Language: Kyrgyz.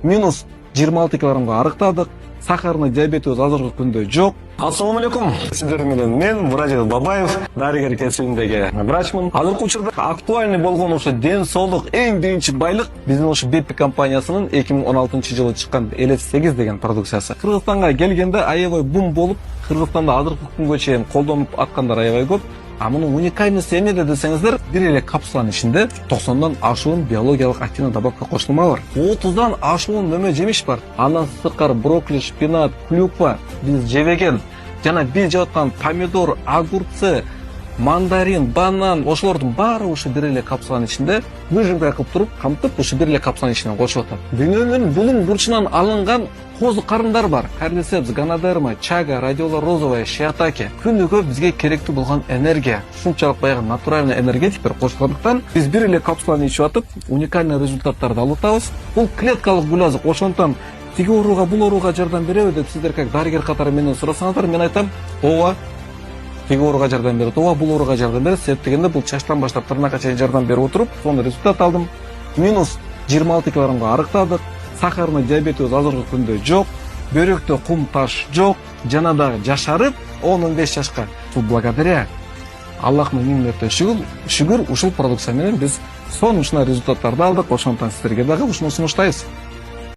минус 26 килограммга арыктадык. Сахарный диабетибиз азыркы күндө жок. Ассаламу алейкум. Сиздер менен мен Муражет Бабаев, дарыгер кесибиндеги врачмын. Азыркы учурда актуальный болгон ошо ден соолук эң биринчи байлык биздин ошо BP компаниясынын 2016-жылы чыккан LF8 деген продукциясы. Кыргызстанга келгенде аябай бум болуп, Кыргызстанда азыркы күнгө чейин колдонуп аткандар аябай көп. А мунун уникальности эмнеде десеңиздер, бир эле капсуланын ичинде 90дан ашуун биологиялык активный добавка кошулма бар. 30дан ашуун нөмө жемиш бар. Андан сырткары брокколи, шпинат, клюква, биз жебеген жана биз жеп аткан помидор, огурцы, мандарин, банан, ошолордун баары ушу бир эле капсуланын ичинде выжимка кылып туруп, камтып ушу бир эле капсуланын ичине кошуп атат. Дүйнөнүн булуң бурчунан алынган козу карындар бар. Кардицепс, гонодерма, чага, радиола розовая, шиатаке. Күнүгө бизге керектүү болгон энергия, ушунчалык баягы натуральный энергетиктер кошулгандыктан биз бир эле капсуланы ичип атып, уникальный результаттарды алып атабыз. Бул клеткалык гулязык, ошондон тиги ооруга, бул ооруга жардам береби деп сиздер как дарыгер катары менен сурасаңыздар, мен айтам, ооба, тиги ооруга жардам берет, ооба, бул ооруга жардам берет. Себеп дегенде бул чачтан баштап тырнакка чейин жардам берип отуруп, сонун результат алдым. Минус 26 килограммга арыктадык. Сахарный диабетибиз азыркы күндө жок. Бөйрөктө кум таш жок. Жана дагы жашарып 10-15 жашка. Бул благодаря Аллахтын ниметине шүгүр ушул продукция менен биз сонун результаттарды алдык. Ошондон сиздерге дагы ушуну сунуштайбыз.